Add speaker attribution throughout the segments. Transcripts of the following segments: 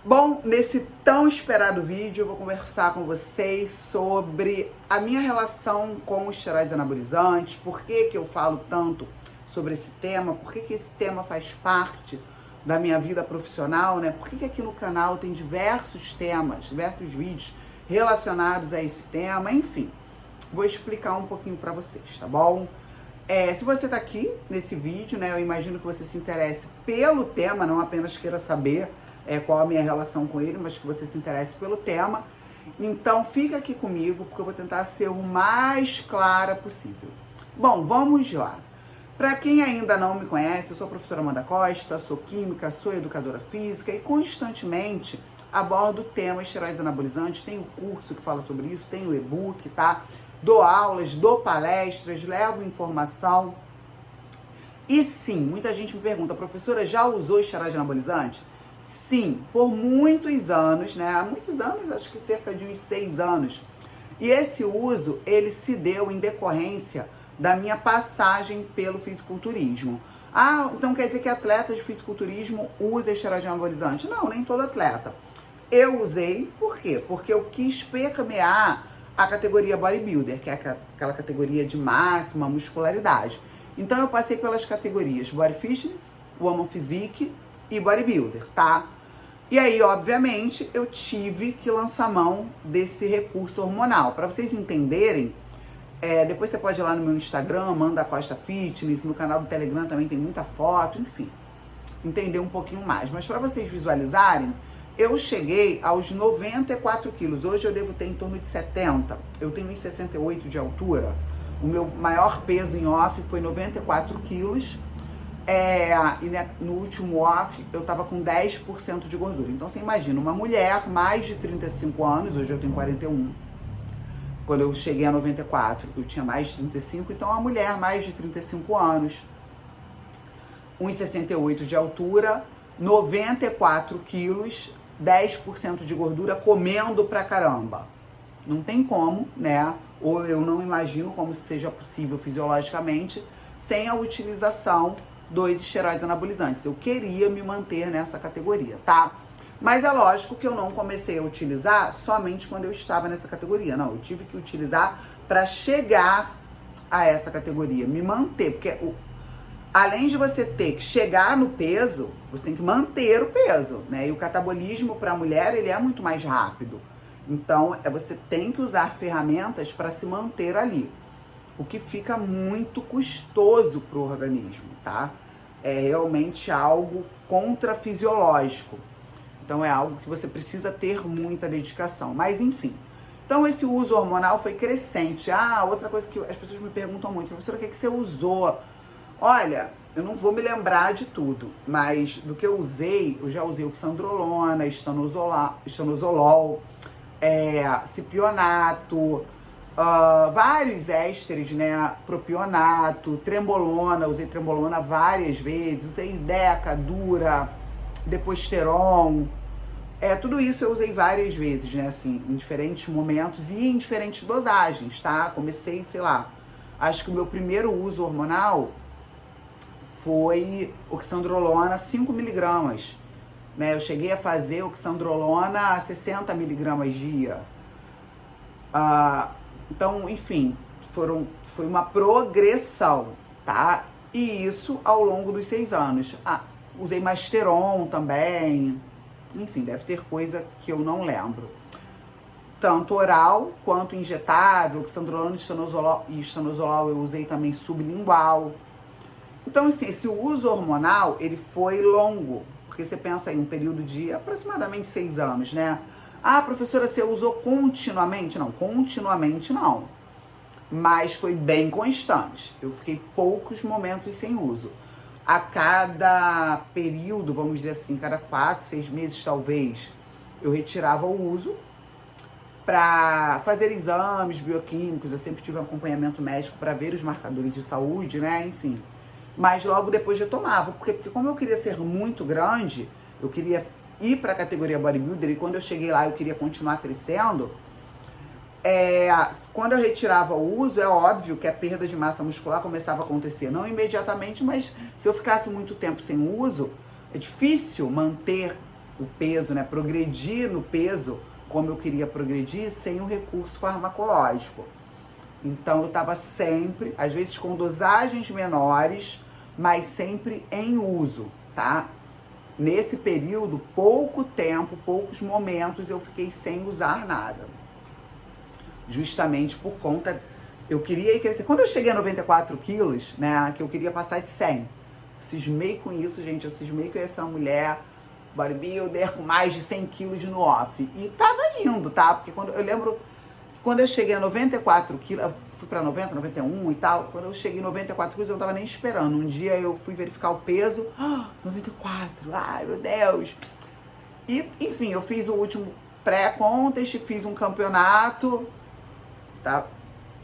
Speaker 1: Bom, nesse tão esperado vídeo eu vou conversar com vocês sobre a minha relação com os esteroides anabolizantes, por que eu falo tanto sobre esse tema, por que esse tema faz parte da minha vida profissional, né? Por que aqui no canal tem diversos temas, diversos vídeos relacionados a esse tema, enfim. Vou explicar um pouquinho pra vocês, tá bom? Se você tá aqui nesse vídeo, né, eu imagino que você se interesse pelo tema, não apenas queira saber qual a minha relação com ele, mas que você se interesse pelo tema. Então, fica aqui comigo, porque eu vou tentar ser o mais clara possível. Bom, vamos lá. Para quem ainda não me conhece, eu sou a professora Amanda Costa, sou química, sou educadora física e constantemente abordo temas esteroides anabolizantes. Tenho curso que fala sobre isso, tenho e-book, tá? Dou aulas, dou palestras, levo informação. E sim, muita gente me pergunta, professora, já usou esteroide anabolizante? Sim, por muitos anos, né? Há muitos anos, acho que cerca de uns 6 anos. E esse uso, ele se deu em decorrência da minha passagem pelo fisiculturismo. Ah, então quer dizer que atleta de fisiculturismo usa esteroide anabolizante? Não, nem todo atleta. Eu usei, por quê? Porque eu quis permear a categoria bodybuilder, que é aquela categoria de máxima muscularidade. Então eu passei pelas categorias body fitness, woman physique e bodybuilder, tá? E aí, obviamente, eu tive que lançar mão desse recurso hormonal. Para vocês entenderem, depois você pode ir lá no meu Instagram, Amanda Costa Fitness, no canal do Telegram também tem muita foto, enfim, entender um pouquinho mais. Mas para vocês visualizarem, eu cheguei aos 94 quilos. Hoje eu devo ter em torno de 70. Eu tenho 1,68 de altura. O meu maior peso em off foi 94 quilos. E no último off eu tava com 10% de gordura. Então você imagina, uma mulher mais de 35 anos, hoje eu tenho 41. Quando eu cheguei a 94, eu tinha mais de 35. Então uma mulher mais de 35 anos, 1,68 de altura, 94 quilos, 10% de gordura, comendo pra caramba. Não tem como, né? Ou eu não imagino como seja possível fisiologicamente sem a utilização dos esteroides anabolizantes. Eu queria me manter nessa categoria, tá? Mas é lógico que eu não comecei a utilizar somente quando eu estava nessa categoria. Não, eu tive que utilizar para chegar a essa categoria, me manter, porque além de você ter que chegar no peso, você tem que manter o peso, né? E o catabolismo para a mulher, ele é muito mais rápido. Então, você tem que usar ferramentas para se manter ali, o que fica muito custoso para o organismo, tá? É realmente algo contrafisiológico. Então, é algo que você precisa ter muita dedicação. Mas, enfim. Então, esse uso hormonal foi crescente. Outra coisa que as pessoas me perguntam muito, professora, o que você usou? Olha, eu não vou me lembrar de tudo, mas do que eu usei, eu já usei oxandrolona, estanozolol, cipionato, vários ésteres, né? Propionato, trembolona, usei trembolona várias vezes, usei Deca, Dura, Deposteron, tudo isso eu usei várias vezes, né? Assim, em diferentes momentos e em diferentes dosagens, tá? Comecei, sei lá, acho que o meu primeiro uso hormonal foi oxandrolona 5 miligramas, né? Eu cheguei a fazer oxandrolona a 60 miligramas dia. Então, enfim, foi uma progressão, tá? E isso ao longo dos 6 anos. Usei Masteron também. Enfim, deve ter coisa que eu não lembro. Tanto oral quanto injetável, oxandrolona e estanozolol eu usei também sublingual. Então, assim, esse uso hormonal, ele foi longo, porque você pensa em um período de aproximadamente 6 anos, né? Professora, você usou continuamente? Não, continuamente não. Mas foi bem constante. Eu fiquei poucos momentos sem uso. A cada período, vamos dizer assim, cada 4, 6 meses talvez, eu retirava o uso para fazer exames bioquímicos. Eu sempre tive um acompanhamento médico para ver os marcadores de saúde, né? Enfim. Mas logo depois retomava, porque como eu queria ser muito grande, eu queria ir para a categoria bodybuilder, e quando eu cheguei lá eu queria continuar crescendo, quando eu retirava o uso, é óbvio que a perda de massa muscular começava a acontecer, não imediatamente, mas se eu ficasse muito tempo sem uso, é difícil manter o peso, né? Progredir no peso como eu queria progredir sem o recurso farmacológico. Então eu estava sempre, às vezes com dosagens menores, mas sempre em uso, tá? Nesse período, pouco tempo, poucos momentos eu fiquei sem usar nada. Justamente por conta, eu queria crescer. Quando eu cheguei a 94 quilos, né, que eu queria passar de 100, cismei com isso, gente, eu cismei que eu ia ser uma mulher bodybuilder com mais de 100 quilos no off. E tava indo, tá? Porque eu lembro, quando eu cheguei a 94 quilos, eu fui pra 90, 91 e tal, quando eu cheguei a 94 quilos, eu não tava nem esperando. Um dia eu fui verificar o peso, 94, ai meu Deus. E, enfim, eu fiz o último pré-contest, fiz um campeonato, tá?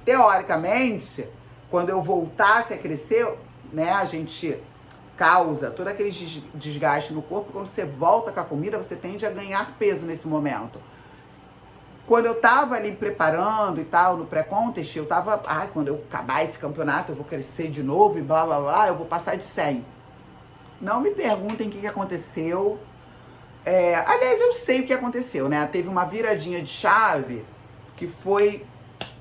Speaker 1: Teoricamente, quando eu voltasse a crescer, né, a gente causa todo aquele desgaste no corpo, quando você volta com a comida, você tende a ganhar peso nesse momento. Quando eu tava ali preparando e tal, no pré-contest, eu tava, quando eu acabar esse campeonato, eu vou crescer de novo e blá, blá, blá, eu vou passar de 100. Não me perguntem o que aconteceu. Aliás, eu sei o que aconteceu, né? Teve uma viradinha de chave que foi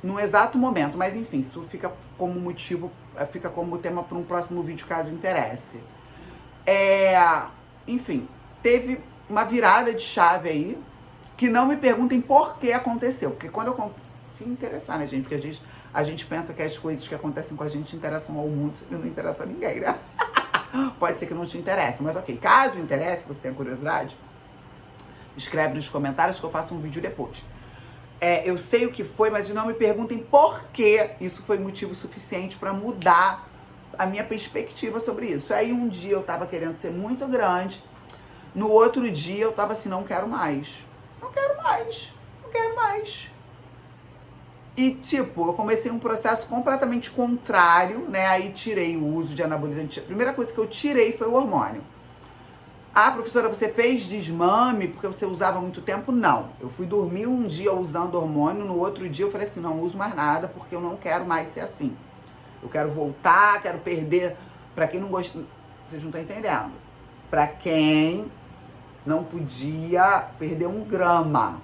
Speaker 1: num exato momento, mas enfim, isso fica como motivo, fica como tema para um próximo vídeo, caso interesse. Enfim, teve uma virada de chave aí, que não me perguntem por que aconteceu, porque quando eu se interessar, né, gente, porque a gente pensa que as coisas que acontecem com a gente interessam ao mundo e não interessam a ninguém, né? Pode ser que não te interesse, mas ok, caso interesse, você tenha curiosidade, escreve nos comentários que eu faço um vídeo depois. Eu sei o que foi, mas não me perguntem por que isso foi motivo suficiente para mudar a minha perspectiva sobre isso. Aí um dia eu tava querendo ser muito grande, no outro dia eu tava assim, não quero mais. Não quero mais, não quero mais. E tipo, eu comecei um processo completamente contrário, né? Aí tirei o uso de anabolizante. A primeira coisa que eu tirei foi o hormônio. Professora, você fez desmame porque você usava muito tempo? Não. Eu fui dormir um dia usando hormônio, no outro dia eu falei assim, não uso mais nada porque eu não quero mais ser assim. Eu quero voltar, quero perder. Pra quem não gosta, vocês não estão entendendo. Pra quem não podia perder 1 grama.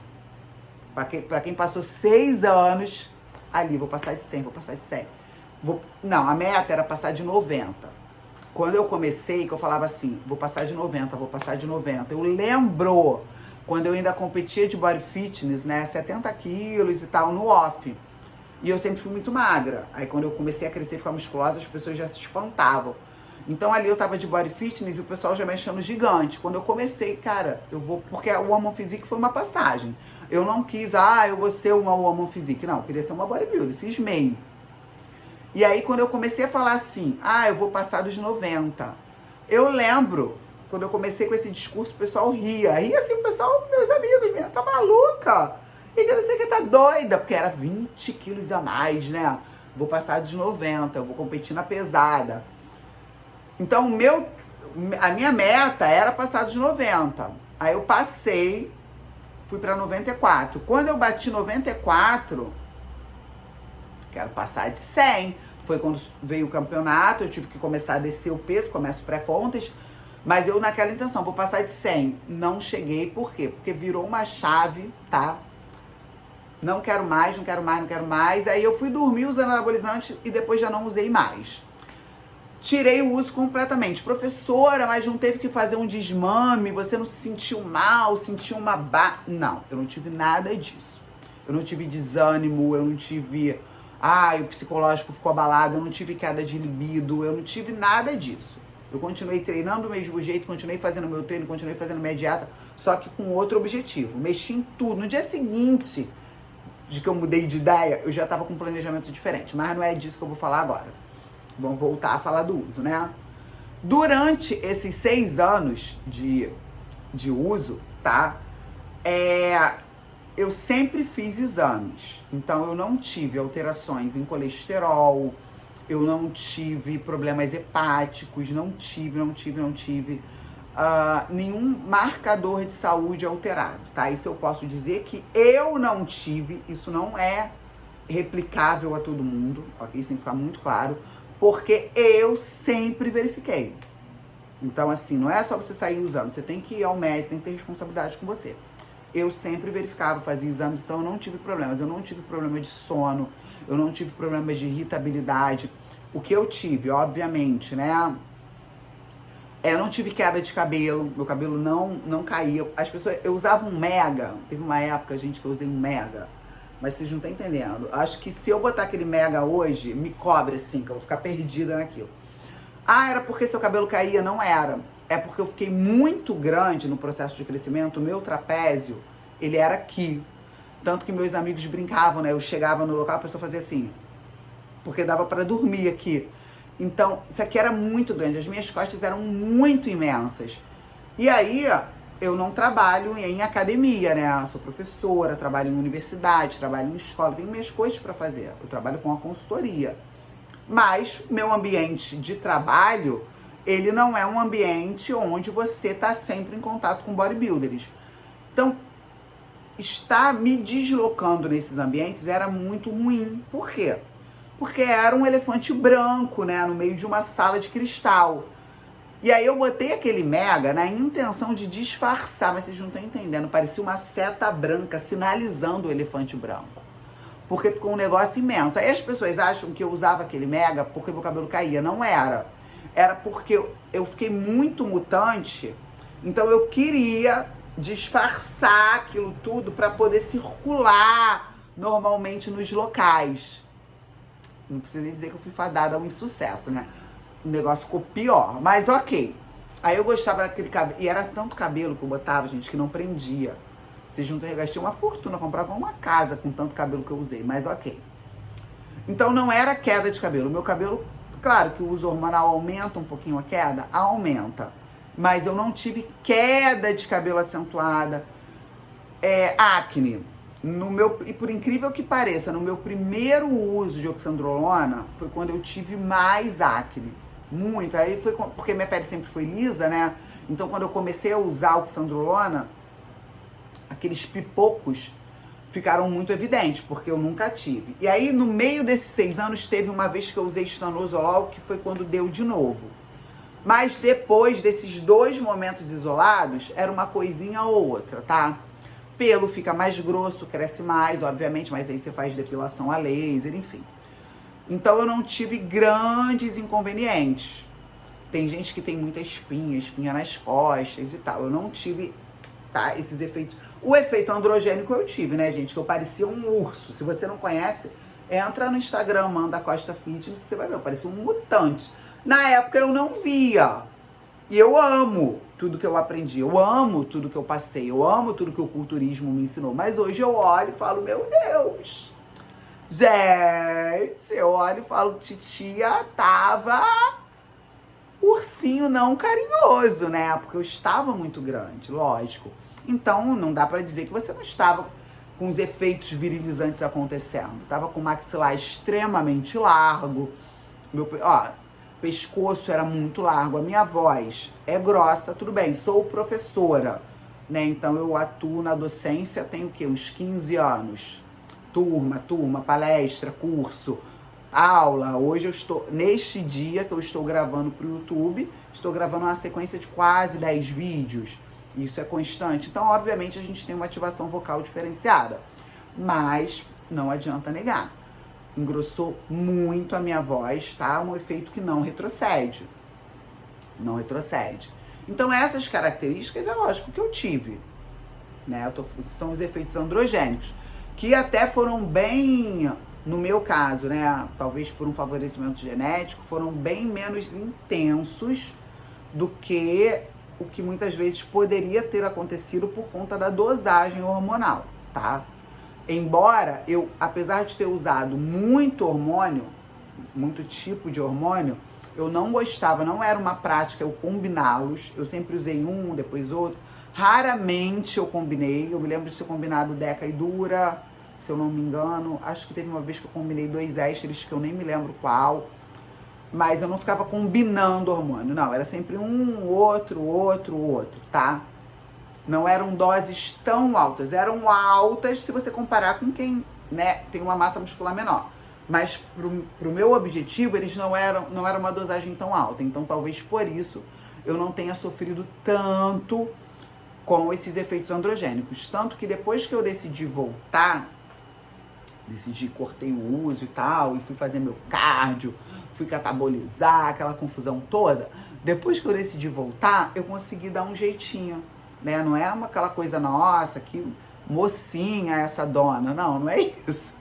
Speaker 1: Pra quem passou 6 anos ali, vou passar de 100, vou passar de 100. Não, a meta era passar de 90. Quando eu comecei, que eu falava assim, vou passar de 90, vou passar de 90. Eu lembro quando eu ainda competia de body fitness, né, 70 quilos e tal, no off. E eu sempre fui muito magra. Aí quando eu comecei a crescer e ficar musculosa, as pessoas já se espantavam. Então ali eu tava de body fitness e o pessoal já me achando gigante. Quando eu comecei, cara, eu vou... Porque o Woman Physique foi uma passagem. Eu não quis, eu vou ser uma Woman Physique. Não, eu queria ser uma bodybuilder, cismei. E aí, quando eu comecei a falar assim, eu vou passar dos 90. Eu lembro, quando eu comecei com esse discurso, o pessoal ria. Ria assim, o pessoal, meus amigos, tá maluca? E que não sei o que, tá doida, porque era 20 quilos a mais, né? Vou passar dos 90, eu vou competir na pesada. Então, a minha meta era passar dos 90. Aí eu passei, fui pra 94. Quando eu bati 94... quero passar de 100. Foi quando veio o campeonato, eu tive que começar a descer o peso, começo pré-contas, mas eu naquela intenção, vou passar de 100. Não cheguei, por quê? Porque virou uma chave, tá? Não quero mais, não quero mais, não quero mais. Aí eu fui dormir usando anabolizante e depois já não usei mais. Tirei o uso completamente. Professora, mas não teve que fazer um desmame, você não se sentiu mal, sentiu uma Não, eu não tive nada disso. Eu não tive desânimo, eu não tive... o psicológico ficou abalado, eu não tive queda de libido, eu não tive nada disso. Eu continuei treinando do mesmo jeito, continuei fazendo meu treino, continuei fazendo minha dieta, só que com outro objetivo. Mexi em tudo. No dia seguinte de que eu mudei de ideia, eu já estava com um planejamento diferente, mas não é disso que eu vou falar agora. Vamos voltar a falar do uso, né? Durante esses 6 anos de uso, tá? Eu sempre fiz exames, então eu não tive alterações em colesterol, eu não tive problemas hepáticos, não tive nenhum marcador de saúde alterado, tá? Isso eu posso dizer que eu não tive, isso não é replicável a todo mundo, ok? Isso tem que ficar muito claro, porque eu sempre verifiquei. Então, assim, não é só você sair usando, você tem que ir ao médico, tem que ter responsabilidade com você. Eu sempre verificava, fazia exames, então eu não tive problemas. Eu não tive problema de sono, eu não tive problema de irritabilidade. O que eu tive, obviamente, né? Eu não tive queda de cabelo, meu cabelo não caía. As pessoas, eu usava um mega, teve uma época, gente, que eu usei um mega, mas vocês não estão entendendo. Acho que se eu botar aquele mega hoje, me cobre assim, que eu vou ficar perdida naquilo. Ah, era porque seu cabelo caía? Não era. É porque eu fiquei muito grande no processo de crescimento, o meu trapézio, ele era aqui. Tanto que meus amigos brincavam, né? Eu chegava no local, a pessoa fazia assim, porque dava pra dormir aqui. Então, isso aqui era muito grande, as minhas costas eram muito imensas. E aí, eu não trabalho em academia, né? Eu sou professora, trabalho em universidade, trabalho em escola, tenho minhas coisas para fazer. Eu trabalho com a consultoria. Mas meu ambiente de trabalho, ele não é um ambiente onde você está sempre em contato com bodybuilders. Então, estar me deslocando nesses ambientes era muito ruim. Por quê? Porque era um elefante branco, né, no meio de uma sala de cristal. E aí eu botei aquele mega na intenção de disfarçar, mas vocês não estão entendendo, parecia uma seta branca sinalizando o elefante branco. Porque ficou um negócio imenso. Aí as pessoas acham que eu usava aquele mega porque meu cabelo caía. Não era. Era porque eu fiquei muito mutante, então eu queria disfarçar aquilo tudo para poder circular normalmente nos locais. Não precisa dizer que eu fui fadada a um insucesso, né? O negócio ficou pior, mas ok. Aí eu gostava daquele cabelo, e era tanto cabelo que eu botava, gente, que não prendia. Vocês não têm, eu gastei uma fortuna, comprava uma casa com tanto cabelo que eu usei, mas ok. Então não era queda de cabelo. O meu cabelo, claro que o uso hormonal aumenta um pouquinho a queda, aumenta. Mas eu não tive queda de cabelo acentuada. Acne. E por incrível que pareça, no meu primeiro uso de oxandrolona, foi quando eu tive mais acne. Muito. Aí foi porque minha pele sempre foi lisa, né? Então quando eu comecei a usar oxandrolona, aqueles pipocos ficaram muito evidentes, porque eu nunca tive. E aí, no meio desses 6 anos, teve uma vez que eu usei estanozolol, que foi quando deu de novo. Mas depois desses 2 momentos isolados, era uma coisinha ou outra, tá? Pelo fica mais grosso, cresce mais, obviamente, mas aí você faz depilação a laser, enfim. Então eu não tive grandes inconvenientes. Tem gente que tem muita espinha nas costas e tal. Eu não tive, tá, esses efeitos. O efeito androgênico eu tive, né, gente? Que eu parecia um urso. Se você não conhece, entra no Instagram, Amanda Costa Fitness, você vai ver, eu parecia um mutante. Na época eu não via. E eu amo tudo que eu aprendi, eu amo tudo que eu passei, eu amo tudo que o culturismo me ensinou. Mas hoje eu olho e falo, meu Deus, gente, eu olho e falo, titia tava ursinho não carinhoso, né? Porque eu estava muito grande, lógico. Então não dá pra dizer que você não estava com os efeitos virilizantes acontecendo. Tava com o maxilar extremamente largo, pescoço era muito largo, a minha voz é grossa, tudo bem, sou professora, né? Então eu atuo na docência, tenho o quê? Uns 15 anos. Turma, palestra, curso, aula. Hoje eu estou, neste dia que eu estou gravando pro YouTube, estou gravando uma sequência de quase 10 vídeos. Isso é constante. Então, obviamente, a gente tem uma ativação vocal diferenciada. Mas não adianta negar. Engrossou muito a minha voz, tá? Um efeito que não retrocede. Não retrocede. Então, essas características, é lógico que eu tive, né? São os efeitos androgênicos, que até foram bem, no meu caso, né? Talvez por um favorecimento genético, foram bem menos intensos do que o que muitas vezes poderia ter acontecido por conta da dosagem hormonal, tá? Embora eu, apesar de ter usado muito hormônio, muito tipo de hormônio, eu não gostava, não era uma prática eu combiná-los. Eu sempre usei um, depois outro. Raramente eu combinei. Eu me lembro de ter combinado Deca e Dura, se eu não me engano. Acho que teve uma vez que eu combinei 2 ésteres, que eu nem me lembro qual. Mas eu não ficava combinando hormônio, não. Era sempre um, outro, tá? Não eram doses tão altas. Eram altas se você comparar com quem, né, tem uma massa muscular menor. Mas pro meu objetivo, eles não eram uma dosagem tão alta. Então, talvez por isso, eu não tenha sofrido tanto com esses efeitos androgênicos. Tanto que depois que eu decidi voltar, cortei o uso e tal, e fui fazer meu cardio, fui catabolizar, aquela confusão toda. Depois que eu decidi voltar, eu consegui dar um jeitinho, né? Não é aquela coisa, nossa, que mocinha essa dona. Não, não é isso.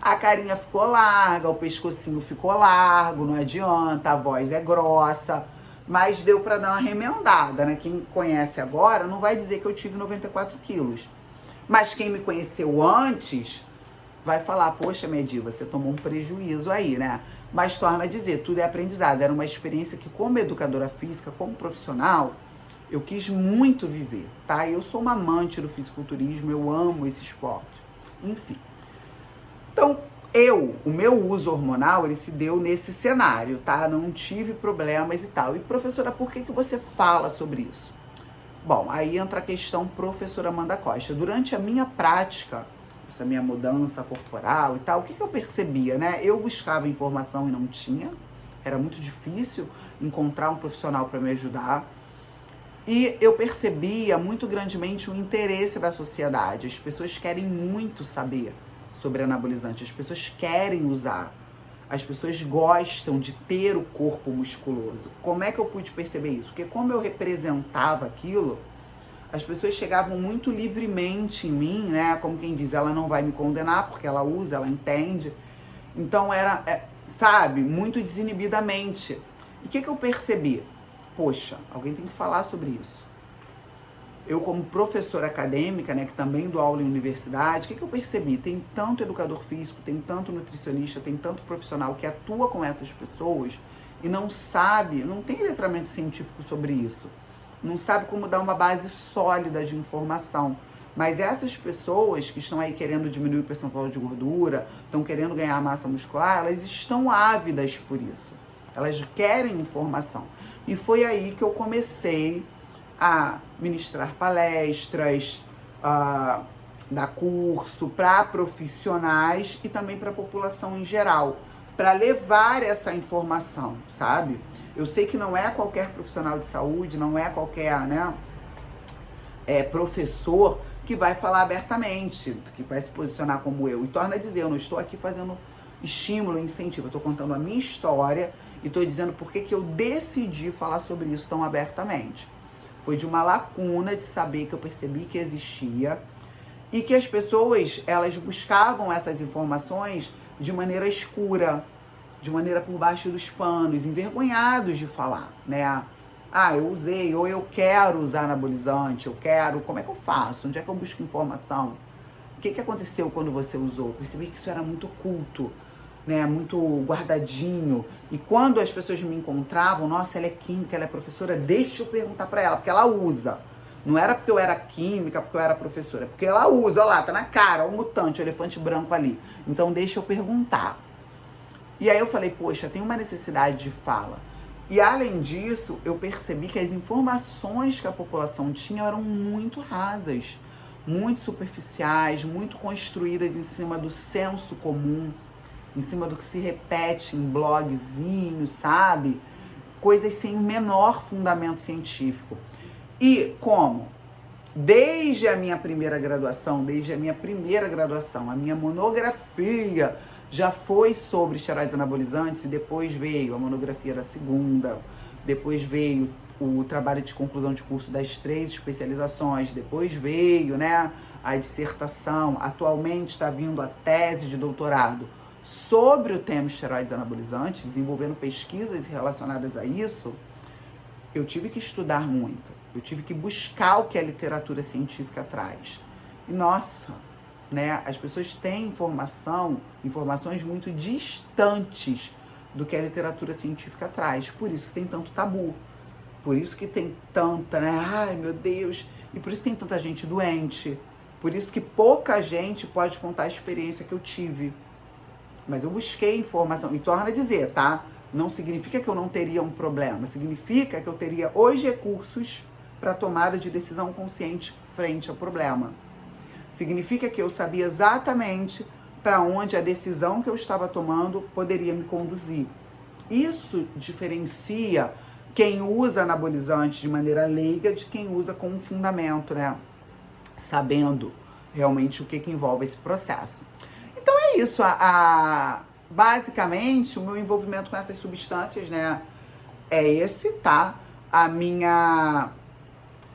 Speaker 1: A carinha ficou larga, o pescocinho ficou largo, não adianta, a voz é grossa, mas deu pra dar uma remendada, né? Quem conhece agora não vai dizer que eu tive 94 quilos. Mas quem me conheceu antes vai falar, poxa, minha diva, você tomou um prejuízo aí, né? Mas torna a dizer, tudo é aprendizado. Era uma experiência que, como educadora física, como profissional, eu quis muito viver, tá? Eu sou uma amante do fisiculturismo, eu amo esse esporte. Enfim. Então, o meu uso hormonal, ele se deu nesse cenário, tá? Não tive problemas e tal. E, professora, por que você fala sobre isso? Bom, aí entra a questão professora Amanda Costa. Durante a minha prática, essa minha mudança corporal e tal, o que eu percebia, né? Eu buscava informação e não tinha. Era muito difícil encontrar um profissional para me ajudar. E eu percebia muito grandemente o interesse da sociedade. As pessoas querem muito saber sobre anabolizante. As pessoas querem usar. As pessoas gostam de ter o corpo musculoso. Como é que eu pude perceber isso? Porque como eu representava aquilo, as pessoas chegavam muito livremente em mim, né? Como quem diz, ela não vai me condenar porque ela usa, ela entende. Então era, sabe, muito desinibidamente. E o que eu percebi? Poxa, alguém tem que falar sobre isso. Eu, como professora acadêmica, né, que também dou aula em universidade, o que eu percebi? Tem tanto educador físico, tem tanto nutricionista, tem tanto profissional que atua com essas pessoas e não sabe, não tem letramento científico sobre isso. Não sabe como dar uma base sólida de informação. Mas essas pessoas que estão aí querendo diminuir o percentual de gordura, estão querendo ganhar massa muscular, elas estão ávidas por isso. Elas querem informação. E foi aí que eu comecei a ministrar palestras, dar curso para profissionais e também para a população em geral, para levar essa informação, sabe? Eu sei que não é qualquer profissional de saúde, não é qualquer, né, professor que vai falar abertamente, que vai se posicionar como eu. E torna a dizer, eu não estou aqui fazendo estímulo, incentivo, eu estou contando a minha história e estou dizendo por que eu decidi falar sobre isso tão abertamente. Foi de uma lacuna de saber que eu percebi que existia e que as pessoas, elas buscavam essas informações de maneira escura, de maneira por baixo dos panos, envergonhados de falar, né? Ah, eu usei, ou eu quero usar anabolizante, eu quero, como é que eu faço? Onde é que eu busco informação? O que aconteceu quando você usou? Eu percebi que isso era muito oculto, né? Muito guardadinho. E quando as pessoas me encontravam, nossa, ela é química, ela é professora, deixa eu perguntar pra ela, porque ela usa. Não era porque eu era química, porque eu era professora, porque ela usa, olha lá, tá na cara, o mutante, o elefante branco ali. Então deixa eu perguntar. E aí eu falei, poxa, tem uma necessidade de fala. E além disso, eu percebi que as informações que a população tinha eram muito rasas, muito superficiais, muito construídas em cima do senso comum, em cima do que se repete em blogzinhos, sabe? Coisas sem o menor fundamento científico. E como? Desde a minha primeira graduação, a minha monografia já foi sobre esteroides anabolizantes e depois veio a monografia da segunda, depois veio o trabalho de conclusão de curso das 3 especializações, depois veio, né, a dissertação, atualmente está vindo a tese de doutorado sobre o tema esteroides anabolizantes, desenvolvendo pesquisas relacionadas a isso. Eu tive que estudar muito, eu tive que buscar o que a literatura científica traz. E nossa, né, as pessoas têm informações muito distantes do que a literatura científica traz. Por isso que tem tanto tabu, por isso que tem tanta, né, ai meu Deus, e por isso que tem tanta gente doente, por isso que pouca gente pode contar a experiência que eu tive. Mas eu busquei informação, e torna a dizer, tá? Não significa que eu não teria um problema, significa que eu teria os recursos para tomada de decisão consciente frente ao problema. Significa que eu sabia exatamente para onde a decisão que eu estava tomando poderia me conduzir. Isso diferencia quem usa anabolizante de maneira leiga de quem usa com um fundamento, né? Sabendo realmente o que envolve esse processo. Então é isso, basicamente o meu envolvimento com essas substâncias, né, é esse, tá?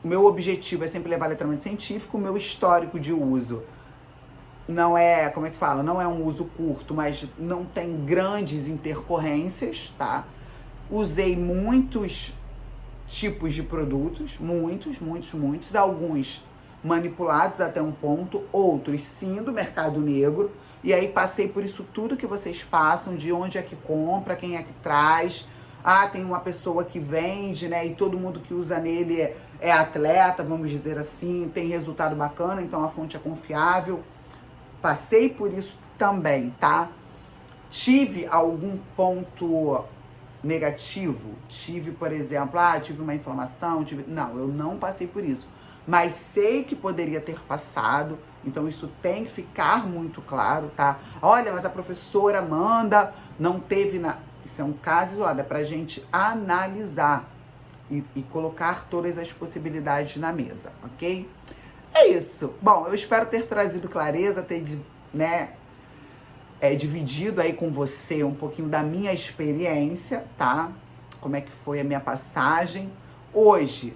Speaker 1: O meu objetivo é sempre levar letramento científico, o meu histórico de uso não é, como é que fala? Não é um uso curto, mas não tem grandes intercorrências, tá? Usei muitos tipos de produtos, muitos, alguns manipulados até um ponto, outros sim do mercado negro, e aí passei por isso tudo que vocês passam, de onde é que compra, quem é que traz. Ah, tem uma pessoa que vende, né, e todo mundo que usa nele é atleta, vamos dizer assim, tem resultado bacana, então a fonte é confiável. Passei por isso também, tá? Tive algum ponto negativo? Tive, por exemplo, tive uma inflamação, Não, eu não passei por isso. Mas sei que poderia ter passado, então isso tem que ficar muito claro, tá? Olha, mas a professora Amanda não teve Isso é um caso isolado, é pra gente analisar e colocar todas as possibilidades na mesa, ok? É isso. Bom, eu espero ter trazido clareza, ter, né, dividido aí com você um pouquinho da minha experiência, tá? Como é que foi a minha passagem. Hoje,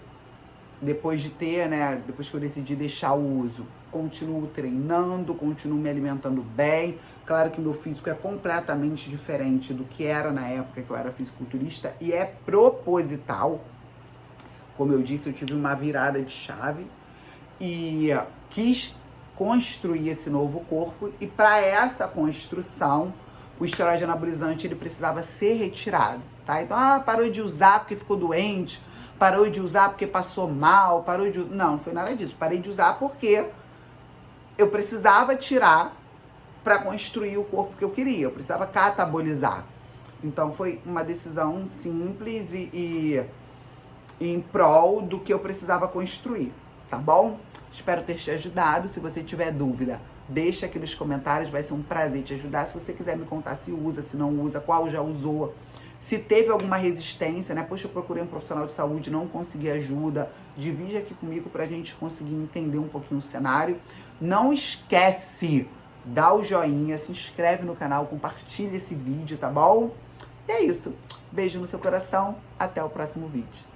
Speaker 1: depois de ter, né, depois que eu decidi deixar o uso, continuo treinando, continuo me alimentando bem. Claro que meu físico é completamente diferente do que era na época que eu era fisiculturista e é proposital. Como eu disse, eu tive uma virada de chave e quis construir esse novo corpo, e para essa construção o esteroide anabolizante ele precisava ser retirado, tá? Então, parou de usar porque ficou doente, parou de usar porque passou mal, não foi nada disso. Parei de usar porque eu precisava tirar para construir o corpo que eu queria, eu precisava catabolizar. Então foi uma decisão simples e em prol do que eu precisava construir, tá bom? Espero ter te ajudado. Se você tiver dúvida, deixa aqui nos comentários, vai ser um prazer te ajudar. Se você quiser me contar se usa, se não usa, qual já usou, se teve alguma resistência, né? Poxa, eu procurei um profissional de saúde, não consegui ajuda, divide aqui comigo pra gente conseguir entender um pouquinho o cenário. Não esquece, dá o joinha, se inscreve no canal, compartilha esse vídeo, tá bom? E é isso. Beijo no seu coração, até o próximo vídeo.